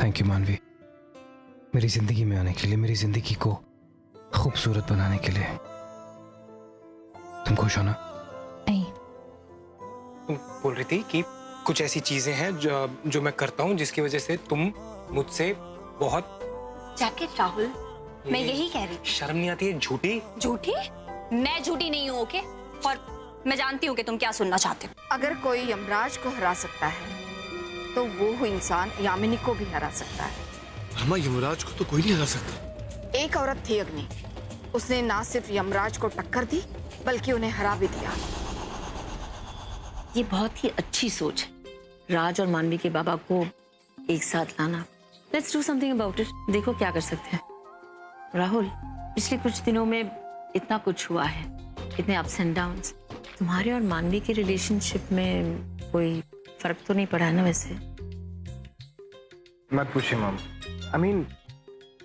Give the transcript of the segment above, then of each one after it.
Thank you मानवी, मेरी जिंदगी में आने के लिए, मेरी जिंदगी को खूबसूरत बनाने के लिए। तुम खुश हो ना? नहीं। तुम बोल रही थी कि कुछ ऐसी चीजें हैं जो मैं करता हूँ जिसकी वजह से तुम मुझसे बहुत। जैकेट राहुल, मैं यही कह रही। शर्म नहीं आती है? झूठी? झूठी? मैं झूठी नहीं हूँ, ओके? और मैं जानती हूँ कि तुम क्या सुनना चाहते हो। अगर कोई यमराज को हरा सकता है तो वो इंसान यामिनी को भी हरा सकता है। अम्मा, यमराज को तो कोई नहीं हरा सकता। एक औरत थी अग्नि, उसने ना सिर्फ यमराज को टक्कर दी बल्कि उन्हें हरा भी दिया। ये बहुत ही अच्छी सोच है, राज और मानवी के बाबा को एक साथ लाना। Let's do something about it. देखो क्या कर सकते हैं। राहुल, पिछले कुछ दिनों में इतना कुछ हुआ है, इतने अप्स एंड डाउन्स। तुम्हारे और मानवी के रिलेशनशिप में कोई फर्क तो नहीं पड़ा है ना? वैसे मत पूछिए मॉम। आई मीन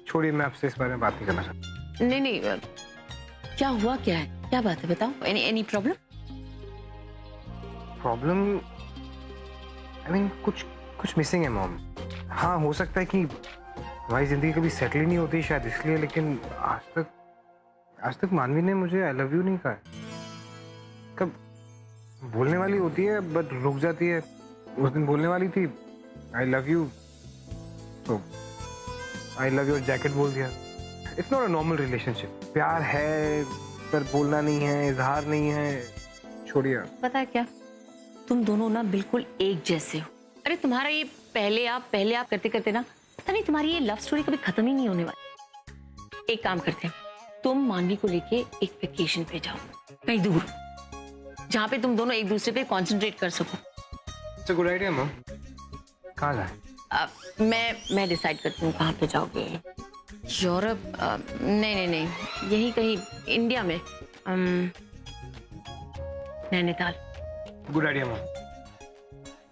छोड़िए, मैं आपसे इस बारे में बात नहीं करना चाहता। नहीं नहीं, क्या हुआ, क्या है, क्या बात है, बताओ। Any problem? Problem I mean कुछ मिसिंग है मॉम। हाँ, हो सकता है कि हमारी जिंदगी कभी सेटल ही नहीं होती शायद इसलिए, लेकिन आज तक मानवी ने मुझे आई लव यू नहीं कहा। कब बोलने वाली होती है बट रुक जाती है। उस दिन बोलने वाली थी आई लव यू, तो आई लव योर जैकेट बोल दिया। It's not a normal relationship. प्यार है पर बोलना नहीं है, इजहार नहीं है। छोड़िए। पता है क्या, तुम दोनों ना बिल्कुल एक जैसे हो। अरे तुम्हारा ये पहले आप करते करते ना, पता नहीं तुम्हारी ये लव स्टोरी कभी खत्म ही नहीं होने वाली। एक काम करते हैं, तुम मानवी को लेके एक वेकेशन पे जाओ, कहीं दूर, जहाँ पे तुम दोनों एक दूसरे पे कंसंट्रेट कर सको। It's a good idea mom. कहाँ जाए? मैं डिसाइड करती हूँ कहाँ पे जाओगे। यूरोप? नहीं, यही कहीं इंडिया में, नैनीताल। Good idea mom.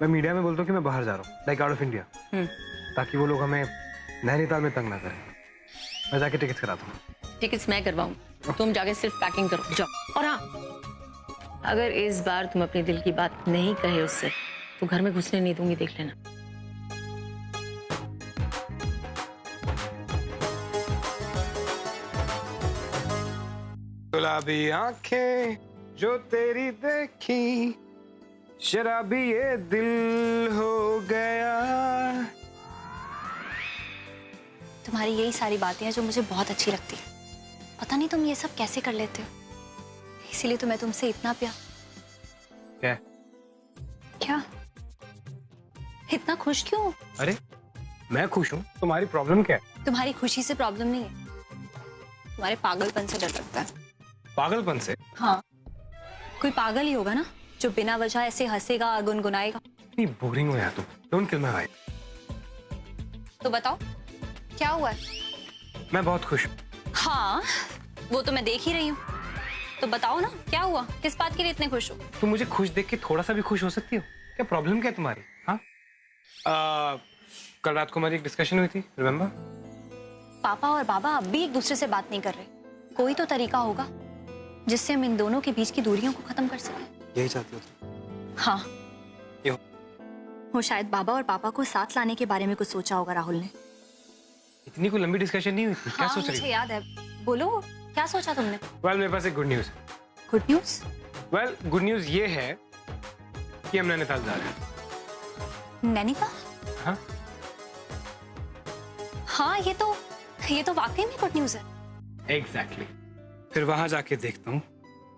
मैं मीडिया में बोलता हूँ कि मैं बाहर जा रहा हूँ, लाइक आउट ऑफ इंडिया, ताकि वो लोग हमें नैनीताल में तंग ना करें। मैं जाके टिकट्स कराता हूँ। टिकट्स मैं करवाऊँ, तुम जाके सिर्फ पैकिंग करो, जाओ। और हाँ, अगर इस बार तुम अपने दिल की बात नहीं कहे उससे, तो घर में घुसने नहीं दूंगी, देख लेना। गुलाबी आंखें जो तेरी देखी, शराबी ये दिल हो गया। तुम्हारी यही सारी बातें हैं जो मुझे बहुत अच्छी लगती है। पता नहीं तुम ये सब कैसे कर लेते हो, इसीलिए तो मैं तुमसे इतना प्यार। क्या इतना खुश क्यों हो? अरे मैं खुश हूँ, तुम्हारी प्रॉब्लम क्या है? तुम्हारी खुशी से प्रॉब्लम नहीं है, तुम्हारे पागलपन से डर लगता है। पागलपन से? हाँ, कोई पागल ही होगा ना जो बिना वजह ऐसे हंसेगा, गुनगुनाएगा। इतनी बोरिंग हो यार तुम। Don't kill my wife. तो बताओ क्या हुआ है? मैं बहुत खुश हूँ। हाँ, वो तो मैं देख ही रही हूँ। तो बताओ ना क्या हुआ, किस बात के लिए इतने खुश हो? तुम मुझे खुश देख के थोड़ा सा भी खुश हो सकती हो क्या? प्रॉब्लम क्या है तुम्हारी? हाँ, कल रात को हमारी एक डिस्कशन हुई थी, रिमेम्बर? पापा और बाबा अब भी एक दूसरे से बात नहीं कर रहे। कोई तो तरीका होगा जिससे हम इन दोनों के बीच की दूरियों को खत्म कर सकें। यही चाहती हो तुम? हाँ, क्यों? वो शायद बाबा और पापा को साथ लाने के बारे में कुछ सोचा होगा राहुल ने। इतनी कोई लंबी डिस्कशन नहीं हुई थी। क्या सोच रही हो? मुझे याद है, बोलो क्या सोचा तुमने? वेल, मेरे पास एक गुड न्यूज है। Good news? Well, good news ये है कि हम नैनीताल जा रहे हैं। नैनीताल? हाँ हाँ, ये तो वाकई में गुड न्यूज है। एग्जैक्टली। फिर वहां जाके देखता हूँ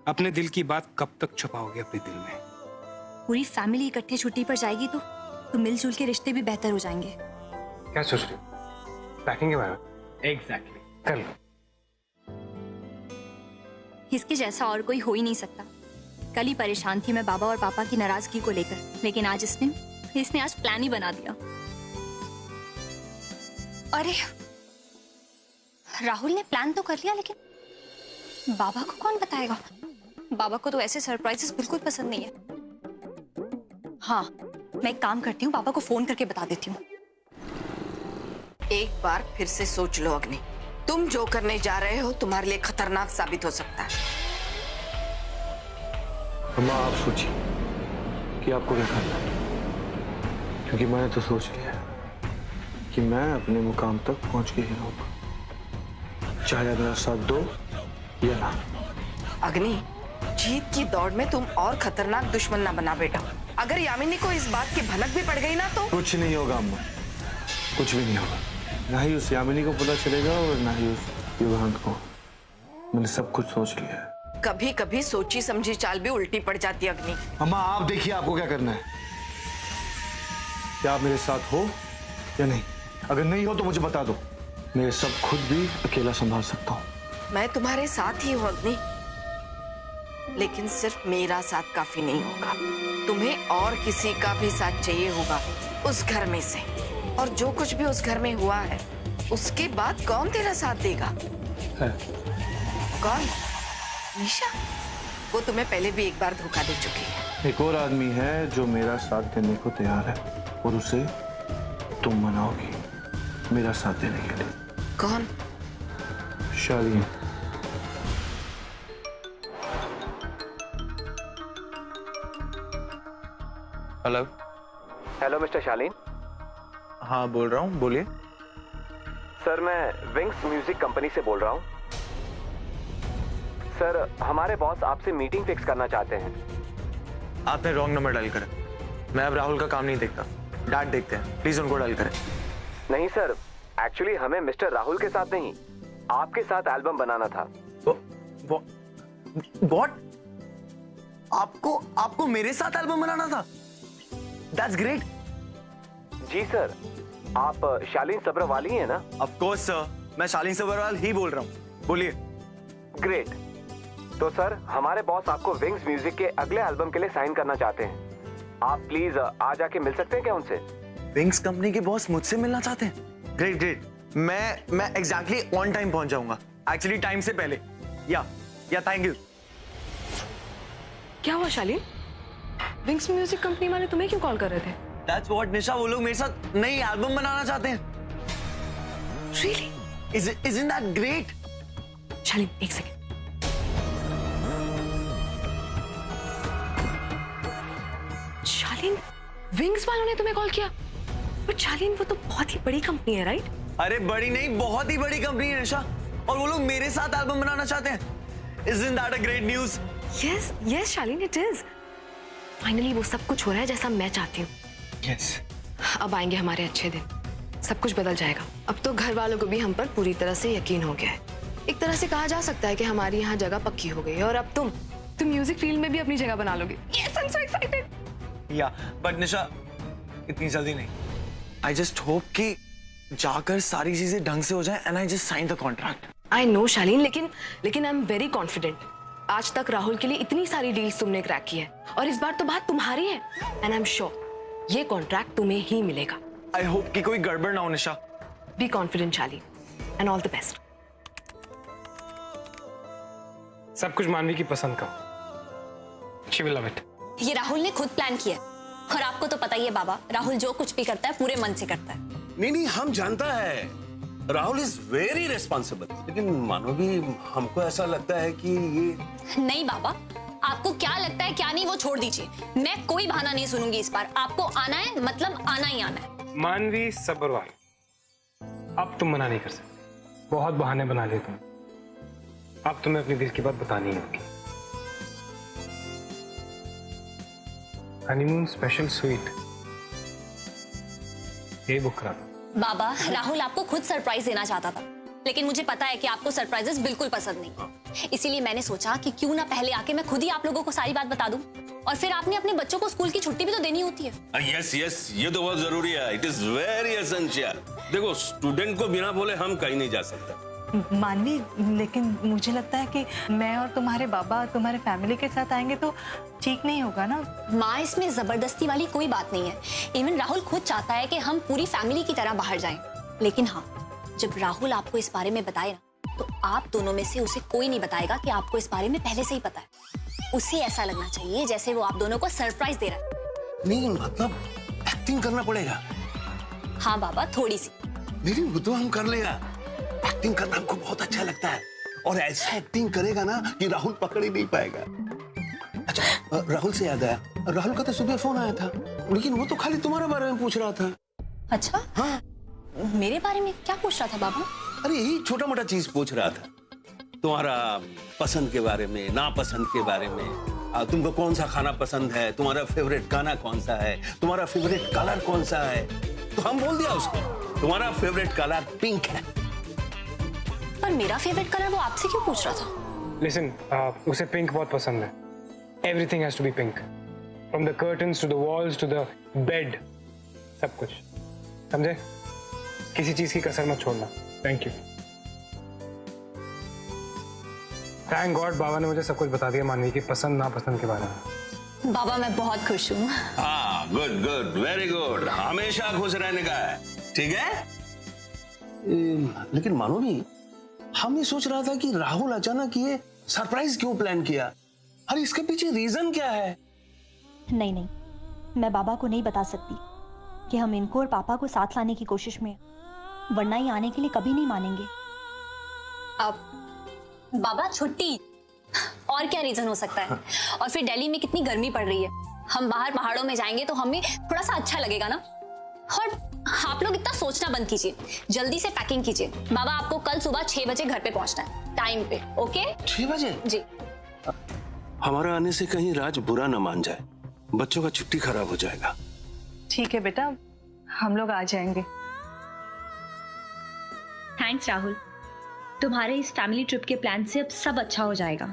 अपने दिल की बात कब तक छुपाओगे अपने दिल में। पूरी फैमिली इकट्ठे छुट्टी पर जाएगी तो मिलजुल के रिश्ते भी बेहतर हो जाएंगे। क्या सोच रही हो? पैकिंग के बारे में? एग्जैक्टली। कर लो। इसके जैसा और कोई हो ही नहीं सकता। कल ही परेशान थी मैं बाबा और पापा की नाराजगी को लेकर, लेकिन आज इसने आज प्लान ही बना दिया। अरे राहुल ने प्लान तो कर लिया, लेकिन बाबा को कौन बताएगा? बाबा को तो ऐसे सरप्राइजेस बिल्कुल पसंद नहीं है। हाँ, मैं एक काम करती हूँ, बाबा को फोन करके बता देती हूँ। एक बार फिर से सोच लो अग्नि, तुम जो करने जा रहे हो तुम्हारे लिए खतरनाक साबित हो सकता है। अम्मा, आप सोचिए कि आपको क्या करना है, क्योंकि मैंने तो सोच लिया कि मैं अपने मुकाम तक पहुंच के ही रहूंगा, चाहे मेरा साथ दो या ना। अग्नि, जीत की दौड़ में तुम और खतरनाक दुश्मन ना बना बेटा। अगर यामिनी को इस बात की भनक भी पड़ गई ना तो कुछ नहीं होगा अम्मा, कुछ भी नहीं होगा। ना ही उस यामिनी को पता चलेगा और ना ही उस युगांत को। मैंने सब कुछ सोच लिया है। कभी कभी सोची समझी चाल भी उल्टी पड़ जाती है अग्नि। अम्मा आप देखिए आपको क्या करना है। क्या आप मेरे साथ हो या नहीं? अगर नहीं हो तो मुझे बता दो, मैं सब खुद भी अकेला संभाल सकता हूँ। मैं तुम्हारे साथ ही हूँ अग्नि, लेकिन सिर्फ मेरा साथ काफी नहीं होगा। तुम्हें और किसी का भी साथ चाहिए होगा उस घर में से। और जो कुछ भी उस घर में हुआ है उसके बाद कौन तेरा साथ देगा? है। कौन? निशा। वो तुम्हें पहले भी एक बार धोखा दे चुकी है। एक और आदमी है जो मेरा साथ देने को तैयार है और उसे तुम मनाओगी मेरा साथ देने के लिए। कौन? शालीन। हेलो। हेलो मिस्टर शालीन। हाँ बोल रहा हूँ, बोलिए। सर मैं विंग्स म्यूजिक कंपनी से बोल रहा हूँ। सर हमारे बॉस आपसे मीटिंग फिक्स करना चाहते हैं। आपने रॉन्ग नंबर डायल करा। मैं अब राहुल का काम नहीं देखता, डांट देखते हैं। प्लीज उनको डायल करें। नहीं सर, एक्चुअली हमें मिस्टर राहुल के साथ नहीं, आपके साथ एल्बम बनाना था। व्हाट? आपको मेरे साथ एल्बम बनाना था? That's great. जी सर, आप शालीन सब्रवाल ही है ना? ऑफ कोर्स सर, मैं शालीन सब्रवाल ही बोल रहा हूँ, बोलिए। ग्रेट। तो सर हमारे बॉस आपको विंग्स म्यूजिक के अगले एल्बम के लिए साइन करना चाहते हैं। आप प्लीज आज आके मिल सकते हैं क्या उनसे? विंग्स कंपनी के बॉस मुझसे मिलना चाहते हैं? Great great. मैं एग्जैक्टली ऑन टाइम पहुंच जाऊंगा, एक्चुअली टाइम से पहले। या थैंक यू। क्या हुआ शालीन? विंग्स म्यूजिक कंपनी वाले तुम्हें क्यों कॉल कर रहे थे? दैट्स व्हाट निशा, वो लोग मेरे साथ नई एल्बम बनाना चाहते हैं। Really? Isn't that great? शालीन एक सेकंड। शालीन, विंग्स वालों ने तुम्हें कॉल किया? बट शालीन वो तो बहुत ही बड़ी कंपनी है, राइट? अरे बड़ी नहीं, बहुत ही बड़ी कंपनी है निशा, और वो लोग मेरे साथ एल्बम बनाना चाहते हैं। Isn't that a great news? Yes, Shaleen, it is. Finally वो सब कुछ हो रहा है जैसा मैं चाहती हूँ। Yes. अब आएंगे हमारे अच्छे दिन, सब कुछ बदल जाएगा। अब तो घर वालों को भी हम पर पूरी तरह से यकीन हो गया है। एक तरह से कहा जा सकता है कि हमारी यहाँ जगह पक्की हो गई है और अब तुम म्यूजिक फील्ड में भी अपनी जगह बना लोगे। Yes, I'm so excited. या बट निशा इतनी जल्दी नहीं। आई जस्ट होप कि जाकर सारी चीजें ढंग से हो जाए and I just sign the contract. I know Shaleen, लेकिन आई एम वेरी कॉन्फिडेंट। आज तक राहुल के लिए इतनी सारी डील्स तुमने क्रैक की है और इस बार तो बात तुम्हारी है एंड आई एम श्योर ये कॉन्ट्रैक्ट तुम्हें ही मिलेगा। आई होप कि कोई गड़बड़ ना हो Nisha. Be confident Shaleen and all the best. सब कुछ मानवी की पसंद का। She will love it. ये राहुल ने खुद प्लान किया और आपको तो पता ही है बाबा, राहुल जो कुछ भी करता है पूरे मन से करता है। नहीं हम जानता है राहुल इज वेरी रिस्पॉन्सिबल, लेकिन मानवी हमको ऐसा लगता है कि ये नहीं बाबा, आपको क्या लगता है क्या नहीं वो छोड़ दीजिए। मैं कोई बहाना नहीं सुनूंगी इस बार। आपको आना है मतलब आना ही आना है। मानवी सब्रवाल, अब तुम मना नहीं कर सकते। बहुत बहाने बना लिए तुम। अब तुम्हें अपनी दिल की बात बतानी होगी। हनीमून स्पेशल स्वीट ये बुक करा था। बाबा, राहुल आपको खुद सरप्राइज देना चाहता था, लेकिन मुझे पता है कि आपको सरप्राइजेस बिल्कुल पसंद नहीं। इसीलिए मैंने सोचा कि क्यों ना पहले आके मैं खुद ही आप लोगों को सारी बात बता दूं, और फिर आपने अपने बच्चों को स्कूल की छुट्टी भी तो देनी होती है। यस ये तो बहुत जरूरी है। It is very essential. देखो स्टूडेंट को बिना बोले हम कहीं नहीं जा सकते। मानवी, लेकिन मुझे लगता है कि मैं और तुम्हारे बाबा तुम्हारे फैमिली के साथ आएंगे तो ठीक नहीं होगा ना। माँ, इसमें जबरदस्ती वाली कोई बात नहीं है। इवन राहुल खुद चाहता है कि हम पूरी फैमिली की तरह बाहर जाएं। लेकिन हाँ, जब राहुल आपको इस बारे में बताए ना, तो आप दोनों में से उसे कोई नहीं बताएगा कि आपको इस बारे में पहले से ही पता है। उसे ऐसा लगना चाहिए जैसे वो आप दोनों को सरप्राइज दे रहा है। नहीं मतलब एक्टिंग करना पड़ेगा। हाँ बाबा, थोड़ी सी। नहीं वो तो हम कर लेगा। एक्टिंग करना हमको बहुत अच्छा लगता है और ऐसा एक्टिंग करेगा ना कि राहुल पकड़ ही नहीं पाएगा। अच्छा राहुल से याद आया, राहुल का तो सुबह फोन आया था, लेकिन वो तो खाली तुम्हारे बारे में पूछ रहा था। अच्छा? हाँ, मेरे बारे में क्या पूछ रहा था बाबा? अरे यही छोटा मोटा चीज पूछ रहा था, तुम्हारा पसंद के बारे में, नापसंद के बारे में। तुमको कौन सा खाना पसंद है, तुम्हारा फेवरेट गाना कौन सा है, तुम्हारा फेवरेट कलर कौन सा है। तो हम बोल दिया उसको तुम्हारा फेवरेट कलर पिंक है। पर मेरा फेवरेट कलर वो आपसे क्यों पूछ रहा था? लिसन, उसे पिंक बहुत पसंद है। Everything has to be pink, from the curtains to the walls to the bed, सब कुछ, समझे? किसी चीज की कसर मत छोड़ना। Thank you. थैंक गॉड बाबा ने मुझे सब कुछ बता दिया मानवी की पसंद नापसंद के बारे में। बाबा मैं बहुत खुश हूँ। हाँ, गुड गुड, वेरी गुड, हमेशा खुश रहने का है, ठीक है? लेकिन मानवी, हम ये सोच रहा था कि राहुल अचानक ये सरप्राइज क्यों प्लान किया? अरे इसके पीछे रीजन क्या है? नहीं नहीं, मैं बाबा को नहीं बता सकती कि हम इनको और पापा को साथ लाने की कोशिश में, वरना ये आने के लिए कभी नहीं मानेंगे। अब बाबा छुट्टी, और क्या रीजन हो सकता है? और फिर दिल्ली में कितनी गर्मी पड़ रही है, हम बाहर पहाड़ों में जाएंगे तो हमें थोड़ा सा अच्छा लगेगा ना। और आप लोग इतना सोचना बंद कीजिए, जल्दी से पैकिंग कीजिए। बाबा आपको कल सुबह 6 बजे घर पे पहुंचना है, टाइम पे, ओके? 6 बजे? जी। हमारा आने से कहीं राज बुरा न मान जाए, बच्चों का छुट्टी खराब हो जाएगा। ठीक है बेटा, हम लोग आ जाएंगे। थैंक्स राहुल, तुम्हारे इस फैमिली ट्रिप के प्लान से अब सब अच्छा हो जाएगा।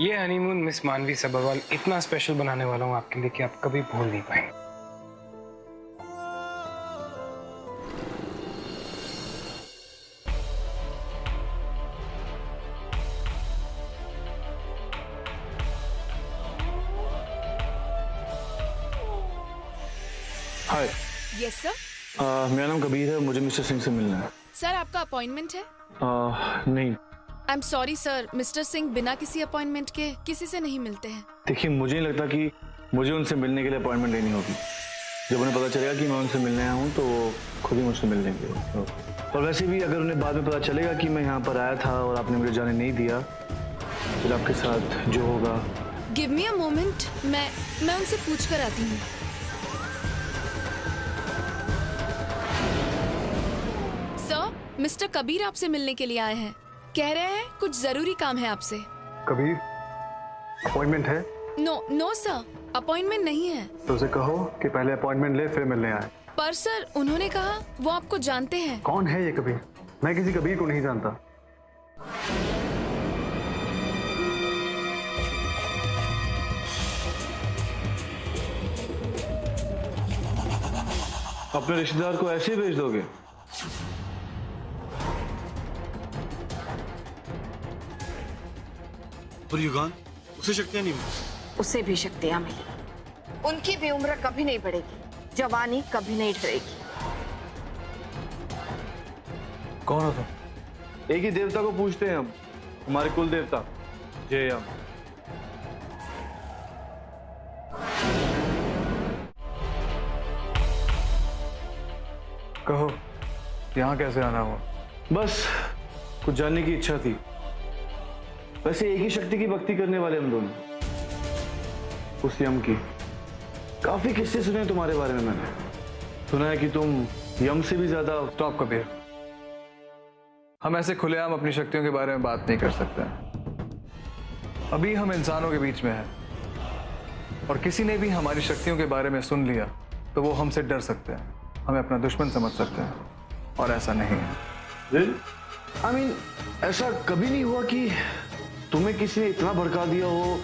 ये हनीमून मिस मानवी सब्बरवाल इतना स्पेशल बनाने वाला हूँ आपके लिए कि आप कभी भूल नहीं पाएंगे। हाय। Yes sir. मेरा नाम कबीर है, मुझे मिस्टर सिंह से मिलना है। सर आपका अपॉइंटमेंट है? नहीं। I am sorry sir, mister Singh बिना किसी अपॉइंटमेंट के किसी से नहीं मिलते हैं। देखिए, मुझे नहीं लगता कि मुझे उनसे मिलने के लिए अपॉइंटमेंट लेनी होगी। जब उन्हें पता चलेगा कि मैं उनसे मिलने आया हूँ तो वो खुद ही मुझसे मिल लेंगे। और वैसे भी अगर उन्हें बाद में पता चलेगा कि मैं यहाँ पर आया था और आपने मुझे जाने नहीं दिया, फिर आपके साथ जो होगा। गिव मी अ मोमेंट, मैं उनसे पूछ कर आती हूँ। सर, मिस्टर कबीर आपसे मिलने के लिए आए हैं, कह रहे हैं कुछ जरूरी काम है आपसे। कबीर, अपॉइंटमेंट है? नो सर, अपॉइंटमेंट नहीं है। तो उसे कहो कि पहले अपॉइंटमेंट ले फिर मिलने आए। पर सर उन्होंने कहा वो आपको जानते हैं। कौन है ये कबीर? मैं किसी कबीर को नहीं जानता। अपने रिश्तेदार को ऐसे ही भेज दोगे? उसे शक्तियां नहीं मिली। उसे भी शक्तियां मिली, उनकी भी उम्र कभी नहीं बढ़ेगी, जवानी कभी नहीं ठहरेगी। कौन हो तुम? एक ही देवता को पूछते हैं हम, हमारे कुल देवता जय। कहो, यहाँ कैसे आना हुआ? बस कुछ जानने की इच्छा थी। वैसे एक ही शक्ति की भक्ति करने वाले हम दोनों, उस यम की। काफी किस्से सुने तुम्हारे बारे में मैंने। सुना है कि तुम यम से भी ज्यादा। स्टॉप कबीर, हम ऐसे खुलेआम अपनी शक्तियों के बारे में बात नहीं कर सकते। अभी हम इंसानों के बीच में हैं, और किसी ने भी हमारी शक्तियों के बारे में सुन लिया तो वो हमसे डर सकते हैं, हमें अपना दुश्मन समझ सकते हैं, और ऐसा नहीं है। I mean, ऐसा कभी नहीं हुआ कि तुम्हें किसी ने इतना भड़का दिया हो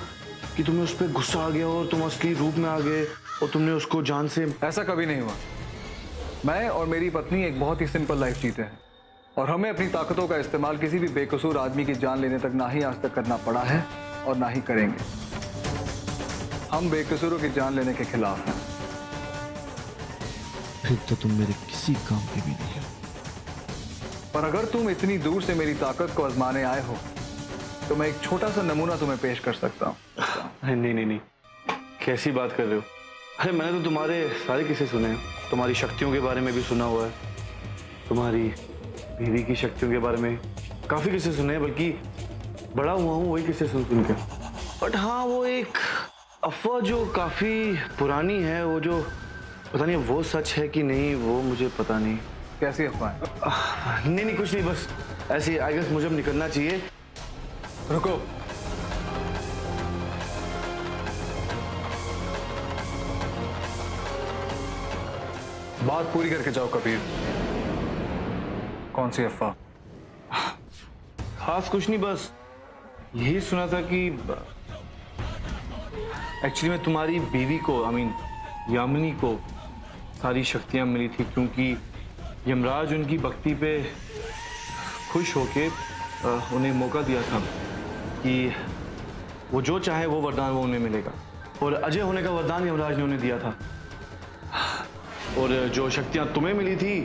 कि तुम्हें उस पर गुस्सा आ गया हो और तुम असली रूप में आ गए और तुमने उसको जान से। ऐसा कभी नहीं हुआ। मैं और मेरी पत्नी एक बहुत ही सिंपल लाइफ जीते हैं, और हमें अपनी ताकतों का इस्तेमाल किसी भी बेकसूर आदमी की जान लेने तक ना ही आज तक करना पड़ा है और ना ही करेंगे। हम बेकसूरों की जान लेने के खिलाफ हैं। फिर तो तुम मेरे किसी काम के भी नहीं हो। पर अगर तुम इतनी दूर से मेरी ताकत को आजमाने आए हो तो मैं एक छोटा सा नमूना तुम्हें पेश कर सकता हूँ। नहीं, कैसी बात कर रहे हो? अरे मैंने तो तुम्हारे सारे किस्से सुने हैं, तुम्हारी शक्तियों के बारे में भी सुना हुआ है, तुम्हारी बीवी की शक्तियों के बारे में काफी किस्से सुने हैं, बल्कि बड़ा हुआ हूँ वही किस्से सुन के। बट हाँ, वो एक अफवाह जो काफी पुरानी है, वो जो पता नहीं वो सच है कि नहीं, वो मुझे पता नहीं। कैसी अफवाह? नहीं नहीं कुछ नहीं, बस ऐसे आई गेस मुझे अब निकलना चाहिए। रुको, बात पूरी करके जाओ कबीर। कौन सी अफवाह? खास कुछ नहीं, बस यही सुना था कि एक्चुअली में तुम्हारी बीवी को यामिनी को सारी शक्तियां मिली थी, क्योंकि यमराज उनकी भक्ति पे खुश होके उन्हें मौका दिया था कि वो जो चाहे वो वरदान वो उन्हें मिलेगा, और अजय होने का वरदान यमराज ने उन्हें दिया था। और जो शक्तियां तुम्हें मिली थी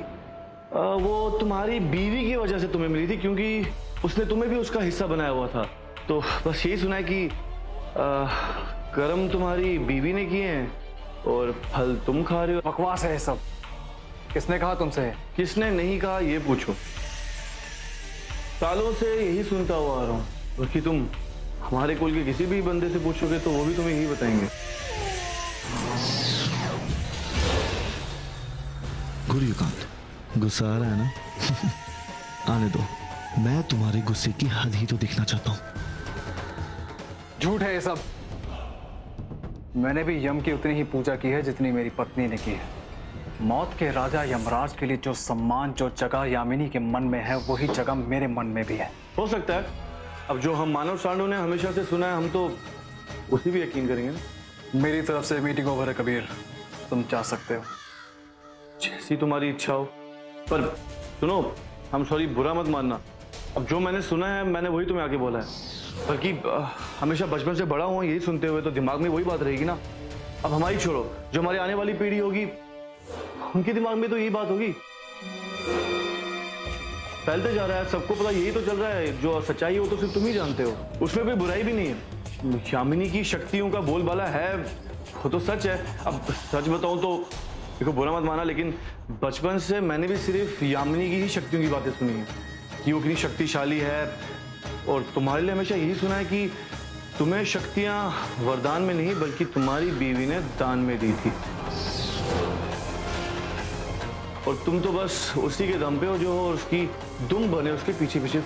वो तुम्हारी बीवी की वजह से तुम्हें मिली थी, क्योंकि उसने तुम्हें भी उसका हिस्सा बनाया हुआ था। तो बस यही सुना है कि कर्म तुम्हारी बीवी ने किए हैं और फल तुम खा रहे हो। बकवास है ये सब। किसने कहा तुमसे? किसने नहीं कहा ये पूछो। सालों से यही सुनता हुआ आ रहा हूँ, बल्कि तुम हमारे कुल के किसी भी बंदे से पूछोगे तो वो भी तुम्हें यही बताएंगे। गुरुकांत, गुस्सा आ रहा है ना? आने दो, मैं तुम्हारे गुस्से की हद ही तो देखना चाहता हूँ। झूठ है ये सब। मैंने भी यम की उतनी ही पूजा की है जितनी मेरी पत्नी ने की है। मौत के राजा यमराज के लिए जो सम्मान, जो जगह यामिनी के मन में है, वही जगह मेरे मन में भी है। हो सकता है। अब जो हम मानव सांडों ने हमेशा से सुना है, हम तो उसी भी यकीन करेंगे ना। मेरी तरफ से मीटिंग ओवर है कबीर, तुम जा सकते हो। जैसी तुम्हारी इच्छा हो। पर सुनो, हम सॉरी बुरा मत मानना। अब जो मैंने सुना है मैंने वही तुम्हें आके बोला है, बल्कि हमेशा बचपन से बड़ा हुआ यही सुनते हुए, तो दिमाग में वही बात रहेगी ना। अब हमारी छोड़ो, जो हमारी आने वाली पीढ़ी होगी उनके दिमाग में तो यही बात होगी। फैलते जा रहा है, सबको पता यही तो चल रहा है। जो सच्चाई है वो तो सिर्फ तुम ही जानते हो, उसमें कोई बुराई भी नहीं है। यामिनी की शक्तियों का बोलबाला है, वो तो सच है। अब सच बताऊं तो देखो, बुरा मत माना, लेकिन बचपन से मैंने भी सिर्फ यामिनी की ही शक्तियों की बातें सुनी है कि वो कितनी शक्तिशाली है। और तुम्हारे लिए हमेशा यही सुना है कि तुम्हें शक्तियां वरदान में नहीं बल्कि तुम्हारी बीवी ने दान में दी थी, और तुम तो बस उसी के दम पे हो जो उसकी दुम बने उसके पीछे पीछे।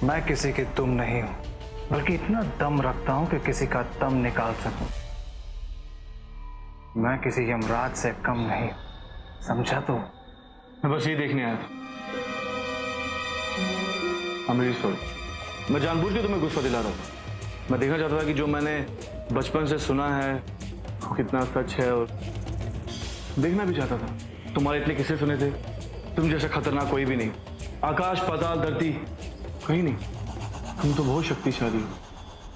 मैं किसी की दुम नहीं हूं, बल्कि इतना दम रखता हूं कि किसी का दम निकाल सकूं। मैं किसी यमराज से कम नहीं, समझा? तो मैं बस ये देखने आया था। अमरीश सॉरी, मैं जानबूझ के तुम्हें गुस्सा दिला रहा था। मैं देखना चाहता था कि जो मैंने बचपन से सुना है वो कितना सच है, और देखना भी चाहता था। तुम्हारे इतने किस्से सुने थे, तुम जैसा खतरनाक कोई भी नहीं। आकाश पाताल धरती कहीं नहीं, तुम तो बहुत शक्तिशाली हो।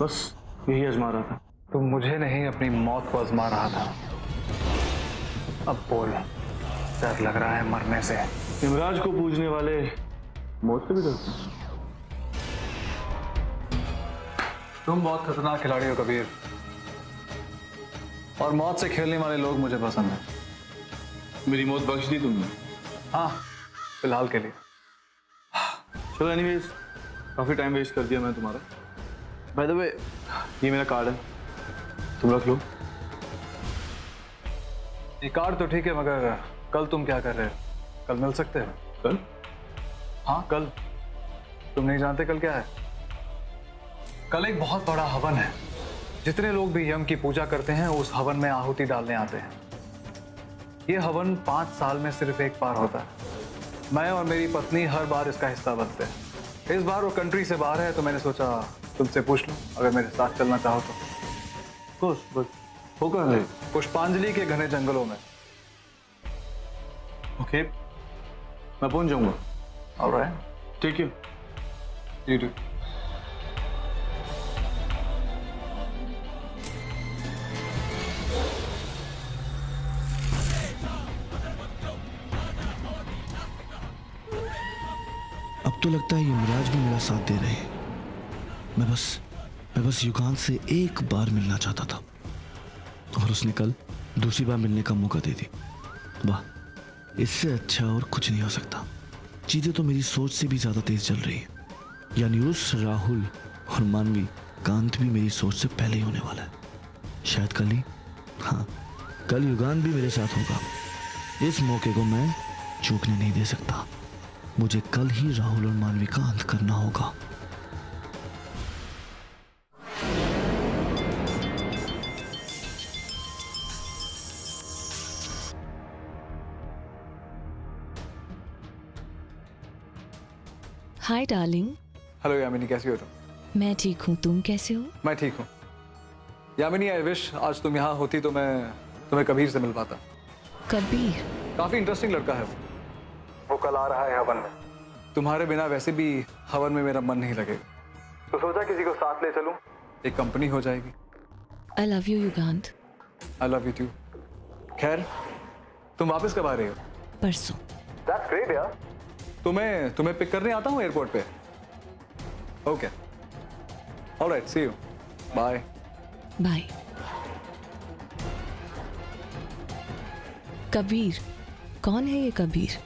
बस यही आजमा रहा था। तुम मुझे नहीं, अपनी मौत को आजमा रहा था। अब बोल, डर लग रहा है मरने से? यमराज को पूजने वाले मौत से भी डरते हैं। तुम बहुत खतरनाक खिलाड़ी हो कबीर, और मौत से खेलने वाले लोग मुझे पसंद है। मेरी मौत बख्श दी तुमने? हाँ, फिलहाल के लिए। चलो एनीवेज, काफी टाइम वेस्ट कर दिया मैं तुम्हारा। बाय द वे, ये मेरा कार्ड है, तुम रख लो। ये कार्ड तो ठीक है, मगर कल तुम क्या कर रहे हो? कल मिल सकते हो? कल? हाँ कल। तुम नहीं जानते कल क्या है? कल एक बहुत बड़ा हवन है। जितने लोग भी यम की पूजा करते हैं उस हवन में आहुति डालने आते हैं। ये हवन 5 साल में सिर्फ एक बार होता है। मैं और मेरी पत्नी हर बार इसका हिस्सा बनते हैं। इस बार वो कंट्री से बाहर है, तो मैंने सोचा तुमसे पूछ लूं, अगर मेरे साथ चलना चाहो तो। बस हो कहाँ है? पुष्पांजलि के घने जंगलों में। ओके, मैं पहुंच जाऊंगा। ऑलराइट, ठीक है। You do. अब तो लगता है युवराज भी मेरा साथ दे रहे हैं। मैं बस युगांत से एक बार मिलना चाहता था और उसने कल दूसरी बार मिलने का मौका दे दी। वाह, इससे अच्छा और कुछ नहीं हो सकता। चीजें तो मेरी सोच से भी ज्यादा तेज चल रही है। यानी उस राहुल और मानवी कांत भी मेरी सोच से पहले ही होने वाला है। शायद कल ही, हाँ, कल युगांत भी मेरे साथ होगा। इस मौके को मैं चूकने नहीं दे सकता। मुझे कल ही राहुल और मानवी का अंत करना होगा। Hi darling. हेलो यामिनी, कैसी हो तुम? मैं ठीक हूँ, तुम कैसे हो? मैं ठीक हूँ यामिनी। आई विश आज तुम यहाँ होती तो मैं तुम्हें कबीर से मिल पाता। कबीर? काफी इंटरेस्टिंग लड़का है वो कल आ रहा है हवन में। तुम्हारे बिना वैसे भी हवन में मेरा मन नहीं लगेगा, तो सोचा किसी को साथ ले चलूं, एक कंपनी हो जाएगी। आई love you Yugant. I love you too. खैर, तुम वापस कब आ रही हो? परसों। दैट्स ग्रेट यार। तुम्हें पिक करने आता हूँ एयरपोर्ट पे। Okay, alright, see you, bye. Bye. Kabir? कौन है ये कबीर?